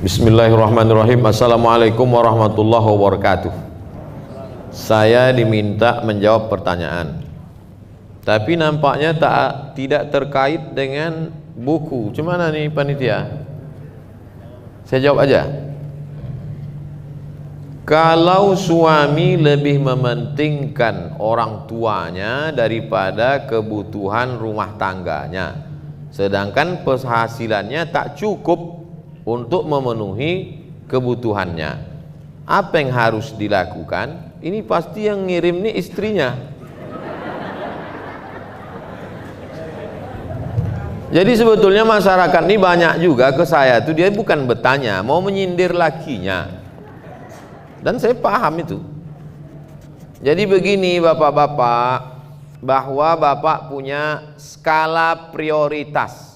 Bismillahirrahmanirrahim. Assalamualaikum warahmatullahi wabarakatuh. Saya diminta menjawab pertanyaan, tapi nampaknya tidak terkait dengan buku. Gimana nih panitia? Saya jawab aja. Kalau suami lebih mementingkan orang tuanya daripada kebutuhan rumah tangganya, sedangkan penghasilannya tak cukup untuk memenuhi kebutuhannya, apa yang harus dilakukan? Ini pasti yang ngirim nih istrinya. Jadi sebetulnya masyarakat ini banyak juga ke saya tuh, dia bukan bertanya, mau menyindir lakinya, dan saya paham itu. Jadi begini bapak-bapak, bahwa bapak punya skala prioritas.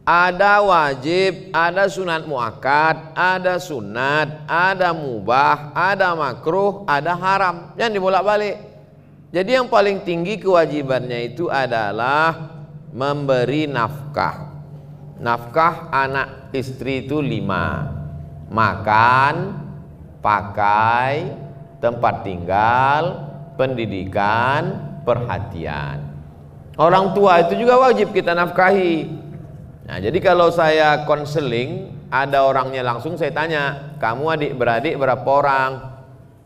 Ada wajib, ada sunat muakkad, ada sunat, ada mubah, ada makruh, ada haram. Jangan dibolak-balik. Jadi yang paling tinggi kewajibannya itu adalah memberi nafkah. Nafkah anak istri itu 5. Makan, pakai, tempat tinggal, pendidikan, perhatian. Orang tua itu juga wajib kita nafkahi. Nah, jadi kalau saya konseling, ada orangnya langsung saya tanya, kamu adik-beradik berapa orang?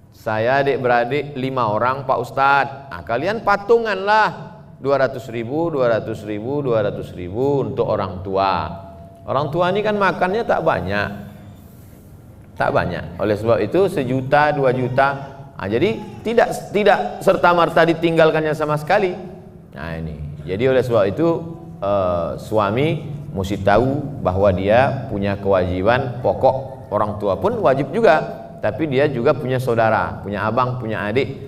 Saya adik-beradik 5 orang Pak Ustadz. Nah, kalian patunganlah 200.000, 200.000, 200.000 untuk orang tua. Orang tua ini kan makannya tak banyak. Tak banyak. Oleh sebab itu 1 juta, 2 juta. Nah, jadi tidak serta-merta ditinggalkannya sama sekali. Nah, ini. Jadi oleh sebab itu suami mesti tahu bahwa dia punya kewajiban pokok. Orang tua pun wajib juga, tapi dia juga punya saudara, punya abang, punya adik,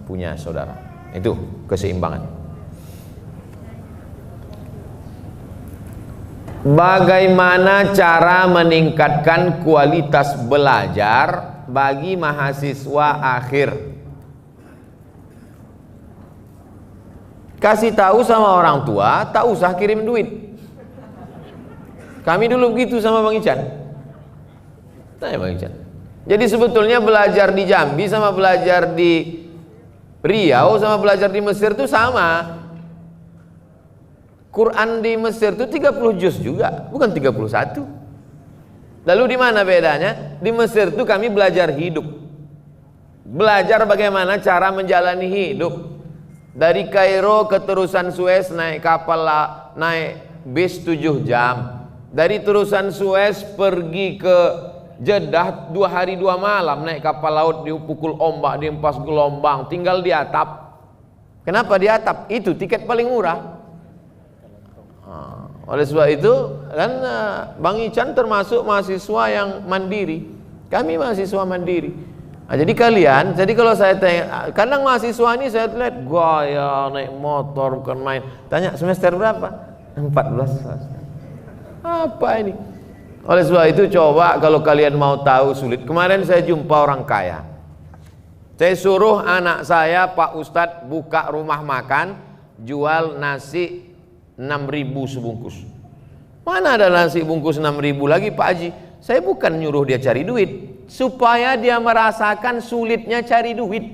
punya saudara. Itu keseimbangan. Bagaimana cara meningkatkan kualitas belajar bagi mahasiswa akhir? Kasih tahu sama orang tua, tak usah kirim duit. Kami dulu begitu sama Bang Ican. Tanya Bang Ican. Jadi sebetulnya belajar di Jambi sama belajar di Riau sama belajar di Mesir itu sama. Quran di Mesir itu 30 juz juga, bukan 31. Lalu di mana bedanya? Di Mesir itu kami belajar hidup. Belajar bagaimana cara menjalani hidup. Dari Kairo ke terusan Suez naik kapal, naik bis 7 jam. Dari terusan Suez pergi ke Jeddah 2 hari 2 malam naik kapal laut, dipukul ombak, dihempas gelombang, tinggal di atap. Kenapa di atap? Itu tiket paling murah. Oleh sebab itu kan Bang Ican termasuk mahasiswa yang mandiri. Kami mahasiswa mandiri. Nah, jadi kalau saya tanya, kadang mahasiswa ini saya lihat gaya naik motor bukan main. Tanya semester berapa? 14. Apa ini? Oleh sebab itu coba kalau kalian mau tahu sulit. Kemarin saya jumpa orang kaya. Saya suruh anak saya, Pak Ustadz, buka rumah makan, jual nasi 6.000 sebungkus. Mana ada nasi bungkus 6.000 lagi Pak Haji? Saya bukan nyuruh dia cari duit, supaya dia merasakan sulitnya cari duit.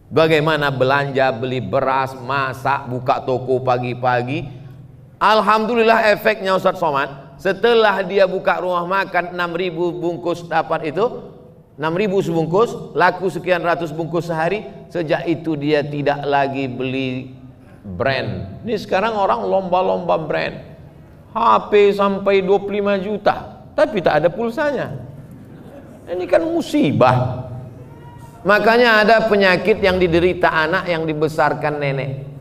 Bagaimana belanja, beli beras, masak, buka toko pagi-pagi. Alhamdulillah efeknya Ustadz Somad, setelah dia buka rumah makan 6.000 bungkus dapat itu, 6.000 sebungkus, laku sekian ratus bungkus sehari. Sejak itu dia tidak lagi beli brand. Ini sekarang orang lomba-lomba brand, HP sampai 25 juta, tapi tak ada pulsanya. Ini kan musibah. Makanya ada penyakit yang diderita anak yang dibesarkan nenek.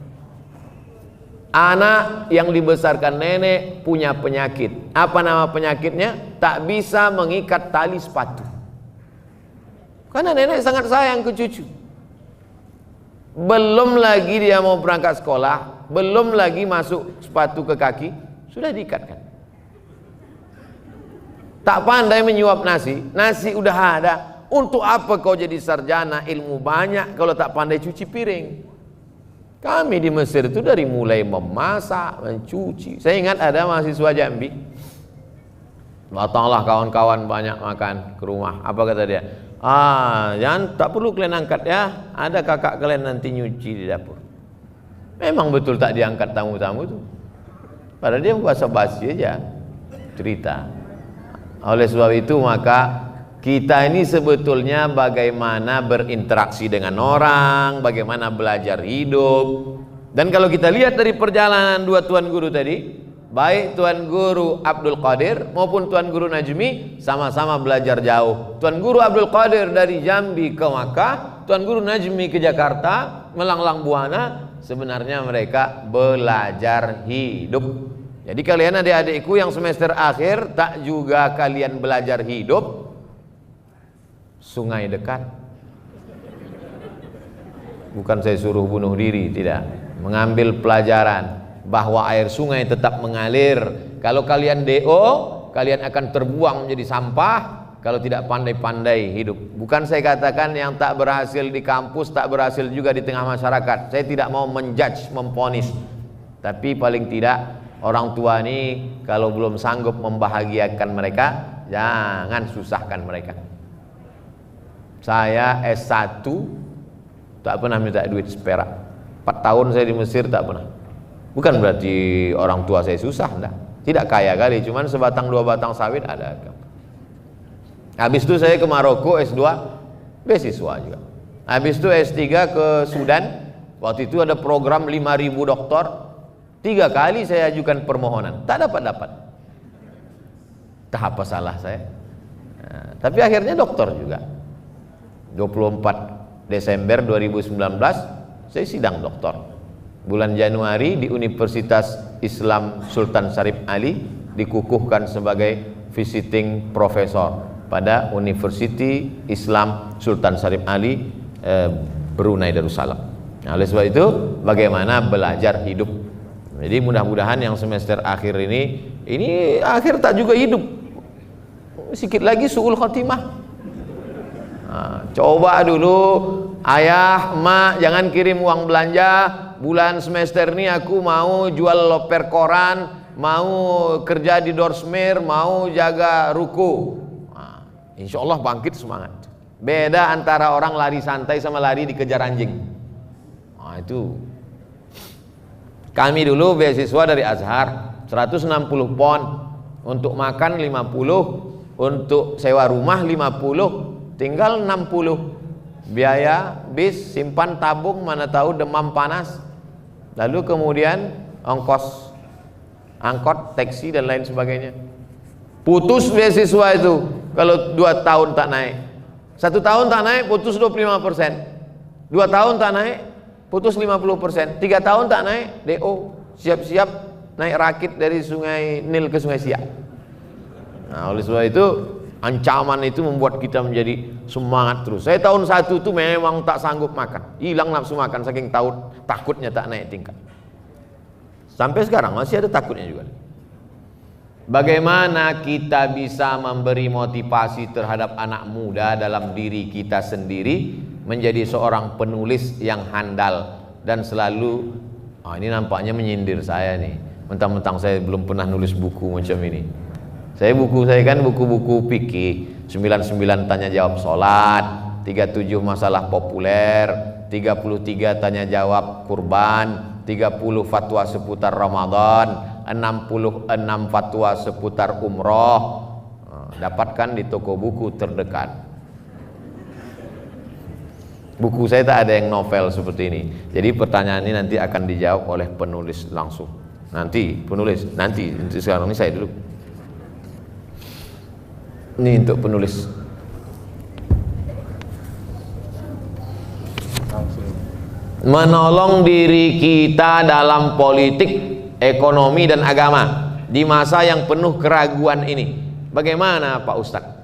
Anak yang dibesarkan nenek punya penyakit. Apa nama penyakitnya? Tak bisa mengikat tali sepatu. Karena nenek sangat sayang ke cucu. Belum lagi dia mau berangkat sekolah, belum lagi masuk sepatu ke kaki, sudah diikatkan. Tak pandai menyuap nasi, nasi udah ada. Untuk apa kau jadi sarjana ilmu banyak kalau tak pandai cuci piring? Kami di Mesir itu dari mulai memasak, mencuci. Saya ingat ada mahasiswa Jambi Datanglah kawan-kawan banyak makan ke rumah. Apa kata dia? Jangan, tak perlu kalian angkat ya. Ada kakak kalian nanti nyuci di dapur. Memang betul tak diangkat tamu-tamu tuh. Padahal dia basa-basi aja cerita. Oleh sebab itu maka kita ini sebetulnya bagaimana berinteraksi dengan orang, bagaimana belajar hidup. Dan kalau kita lihat dari perjalanan dua tuan guru tadi, baik Tuan Guru Abdul Qadir maupun Tuan Guru Najmi sama-sama belajar jauh. Tuan Guru Abdul Qadir dari Jambi ke Makkah, Tuan Guru Najmi ke Jakarta, melanglang buana. Sebenarnya mereka belajar hidup. Jadi kalian adik-adikku yang semester akhir, tak juga kalian belajar hidup? Sungai dekat. Bukan saya suruh bunuh diri, tidak. Mengambil pelajaran bahwa air sungai tetap mengalir. Kalau kalian DO, kalian akan terbuang menjadi sampah kalau tidak pandai-pandai hidup. Bukan saya katakan yang tak berhasil di kampus tak berhasil juga di tengah masyarakat. Saya tidak mau menjudge, memponis. Tapi paling tidak orang tua ini kalau belum sanggup membahagiakan mereka, jangan susahkan mereka. Saya S1 tak pernah minta duit seperak. 4 tahun saya di Mesir tak pernah. Bukan berarti orang tua saya susah, enggak. Tidak kaya kali, cuman sebatang dua batang sawit ada. Habis itu saya ke Maroko S2, beasiswa juga. Habis itu S3 ke Sudan. Waktu itu ada program 5.000 doktor. 3 kali saya ajukan permohonan, tak dapat. Tak apa salah saya. Nah, tapi akhirnya doktor juga. 24 Desember 2019 saya sidang doktor. Bulan Januari di Universitas Islam Sultan Syarif Ali dikukuhkan sebagai visiting professor pada University Islam Sultan Syarif Ali Brunei Darussalam. Nah, oleh sebab itu bagaimana belajar hidup. Jadi mudah-mudahan yang semester akhir ini akhir tak juga hidup. Sikit lagi suul khotimah. Nah, coba dulu ayah, emak jangan kirim uang belanja. Bulan semester ini aku mau jual loper koran, mau kerja di Dorsmer, mau jaga ruko. Nah, insya Allah bangkit semangat. Beda antara orang lari santai sama lari dikejar anjing. Nah, itu kami dulu beasiswa dari Azhar 160 pon, untuk makan 50, untuk sewa rumah 50, tinggal 60. Biaya bis, simpan tabung, mana tahu demam panas. Lalu kemudian ongkos angkot, taksi dan lain sebagainya. Putus beasiswa itu kalau 2 tahun tak naik. 1 tahun tak naik putus 25%. 2 tahun tak naik putus 50%. 3 tahun tak naik DO, siap-siap naik rakit dari Sungai Nil ke Sungai Siak. Nah, oleh sebab itu ancaman itu membuat kita menjadi semangat terus. Saya tahun 1 itu memang tak sanggup makan, hilang nafsu makan saking takutnya tak naik tingkat. Sampai sekarang masih ada takutnya juga. Bagaimana kita bisa memberi motivasi terhadap anak muda dalam diri kita sendiri menjadi seorang penulis yang handal dan selalu ini nampaknya menyindir saya nih, mentang-mentang saya belum pernah nulis buku macam ini. Buku saya kan buku-buku fikih, 99 tanya jawab salat, 37 masalah populer, 33 tanya jawab kurban, 30 fatwa seputar Ramadan, 66 fatwa seputar umroh. Dapatkan di toko buku terdekat. Buku saya tak ada yang novel seperti ini. Jadi pertanyaan ini nanti akan dijawab oleh penulis langsung. Nanti sekarang ini saya dulu. Ini untuk penulis. Menolong diri kita dalam politik, ekonomi dan agama di masa yang penuh keraguan ini. Bagaimana Pak Ustadz?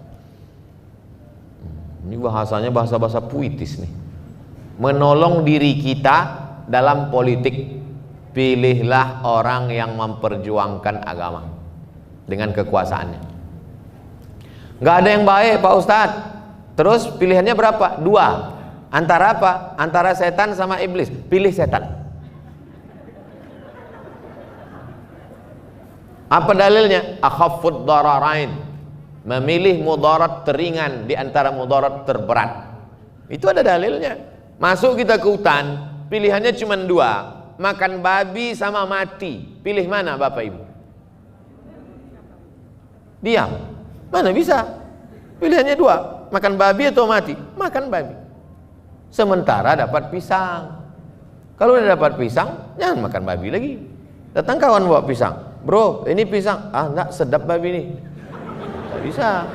Ini bahasanya bahasa-bahasa puitis nih. Menolong diri kita dalam politik. Pilihlah orang yang memperjuangkan agama dengan kekuasaannya. Nggak ada yang baik Pak Ustadz. Terus pilihannya berapa? 2. Antara apa? Antara setan sama iblis. Pilih setan. Apa dalilnya? Akhaffud dararain. memilih mudarat teringan di antara mudarat terberat. Itu ada dalilnya. Masuk kita ke hutan, pilihannya cuma dua, makan babi sama mati. Pilih mana Bapak Ibu? Diam. Mana bisa? Pilihannya dua, makan babi atau mati. Makan babi. Sementara dapat pisang. Kalau udah dapat pisang, jangan makan babi lagi. Datang kawan bawa pisang, bro ini pisang, enggak, sedap babi ini. Nggak bisa.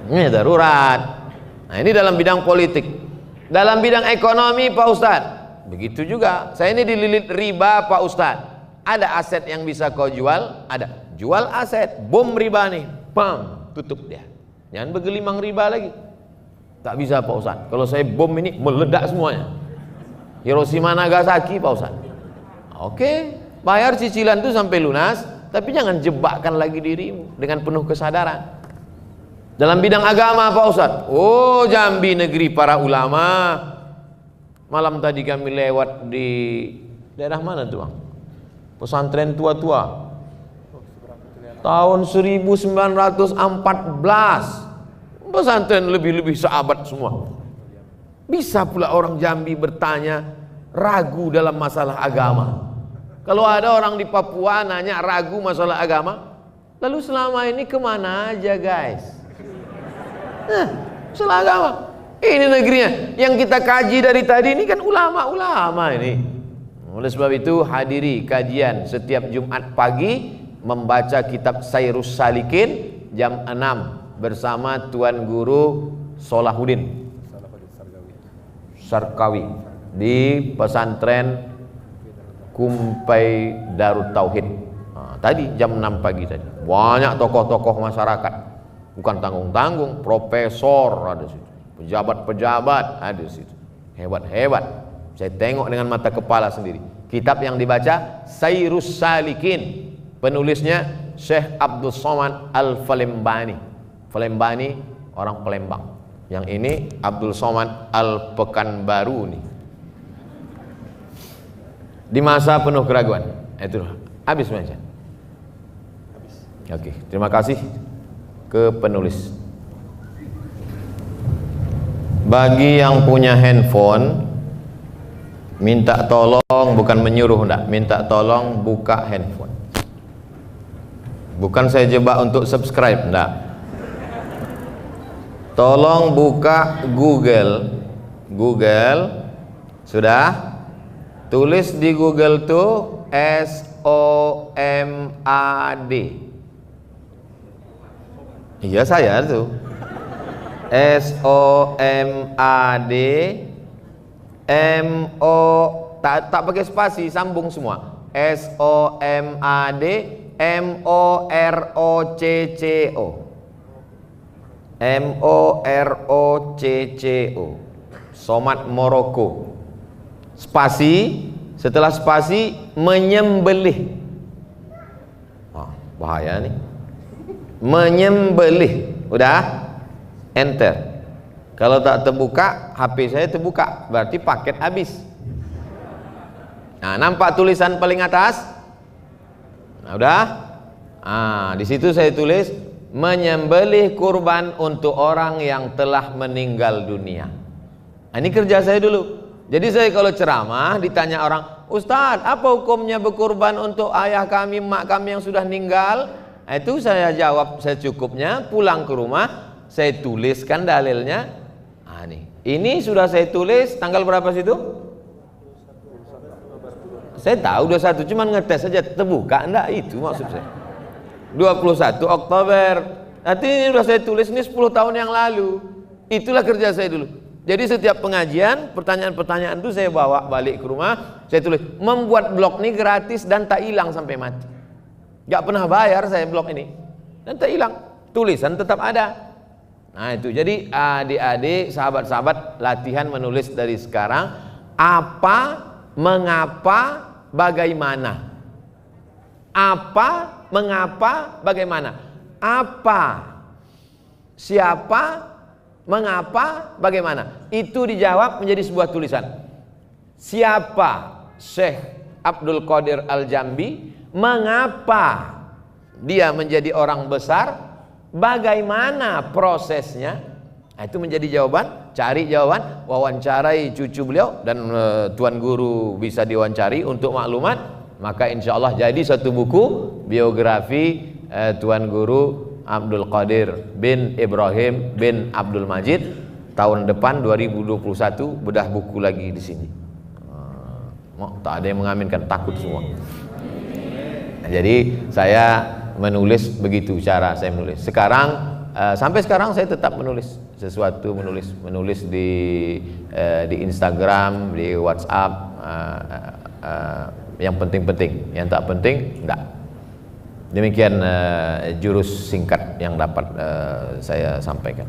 Ini darurat. Nah ini dalam bidang politik. Dalam bidang ekonomi Pak Ustadz, begitu juga. Saya ini dililit riba Pak Ustadz. Ada aset yang bisa kau jual, ada. Jual aset, bom riba nih, pam, tutup dia. Jangan bergelimang riba lagi. Tak bisa Pak Ustadz. Kalau saya bom ini meledak semuanya. Hiroshima Nagasaki Pak Ustadz. Oke, bayar cicilan itu sampai lunas, tapi jangan jebakkan lagi dirimu dengan penuh kesadaran. Dalam bidang agama Pak Ustadz, oh Jambi negeri para ulama. Malam tadi kami lewat di daerah mana tuh Bang? Pesantren tua-tua. Tahun 1914. Pesantren lebih-lebih sahabat semua. Bisa pula orang Jambi bertanya, ragu dalam masalah agama. Kalau ada orang di Papua nanya ragu masalah agama, lalu selama ini kemana aja guys? Masalah agama. Ini negerinya yang kita kaji dari tadi ini kan ulama-ulama ini. Oleh sebab itu hadiri kajian setiap Jumat pagi, membaca kitab Sairus Salikin jam 6 bersama Tuan Guru Solahuddin Sarkawi di pesantren Kumpai Darut Tauhid. Tadi jam 6 pagi tadi. Banyak tokoh-tokoh masyarakat. Bukan tanggung-tanggung, profesor ada situ. Pejabat-pejabat ada situ. Hebat-hebat. Saya tengok dengan mata kepala sendiri. Kitab yang dibaca Sairus Salikin. Penulisnya Syekh Abdul Somad Al-Falembani. Falembani orang Palembang. Yang ini Abdul Somad Al-Pekanbaru nih. Di masa penuh keraguan. Itu habis baca. Oke, terima kasih ke penulis. Bagi yang punya handphone, minta tolong, bukan menyuruh enggak, minta tolong buka handphone. Bukan saya jebak untuk subscribe, enggak. Tolong buka Google. Google sudah. Tulis di Google tuh SOMAD. Iya saya tuh. SOMAD MO tak pakai spasi, sambung semua. SOMAD MOROCCO. MOROCCO. Somad Moroko. Spasi, setelah spasi menyembelih. Bahaya nih. Menyembelih. Udah? Enter. Kalau tak terbuka, HP saya terbuka, berarti paket habis. Nah, nampak tulisan paling atas? Nah, udah? Di situ saya tulis menyembelih kurban untuk orang yang telah meninggal dunia. Nah, ini kerja saya dulu. Jadi saya kalau ceramah ditanya orang, Ustadz, apa hukumnya berkurban untuk ayah kami, mak kami yang sudah meninggal? Nah, itu saya jawab secukupnya, pulang ke rumah, saya tuliskan dalilnya. Nah, ini sudah saya tulis tanggal berapa situ? Saya tahu 21, cuman ngetes saja, terbuka enggak, itu maksud saya. 21 Oktober. Nanti ini sudah saya tulis ini 10 tahun yang lalu. Itulah kerja saya dulu. Jadi setiap pengajian, pertanyaan-pertanyaan itu saya bawa balik ke rumah, saya tulis. Membuat blog ini gratis dan tak hilang sampai mati. Gak pernah bayar saya blog ini. Dan tak hilang. Tulisan tetap ada. Nah itu, jadi adik-adik, sahabat-sahabat, latihan menulis dari sekarang. Apa, mengapa, bagaimana. Apa, mengapa, bagaimana. Apa, siapa, mengapa, bagaimana. Itu dijawab menjadi sebuah tulisan. Siapa Syekh Abdul Qadir Al-Jambi, mengapa dia menjadi orang besar, bagaimana prosesnya? Nah, itu menjadi jawaban. Cari jawaban, wawancarai cucu beliau, dan Tuan Guru bisa diwawancari untuk maklumat. Maka insya Allah jadi satu buku biografi Tuan Guru Abdul Qadir bin Ibrahim bin Abdul Majid. Tahun depan 2021 bedah buku lagi di sini. Tak ada yang mengaminkan, takut semua. Nah, jadi saya menulis begitu cara saya menulis. Sekarang sampai sekarang saya tetap menulis sesuatu, menulis di Instagram, di WhatsApp, yang penting-penting, yang tak penting enggak. Demikian jurus singkat yang dapat saya sampaikan.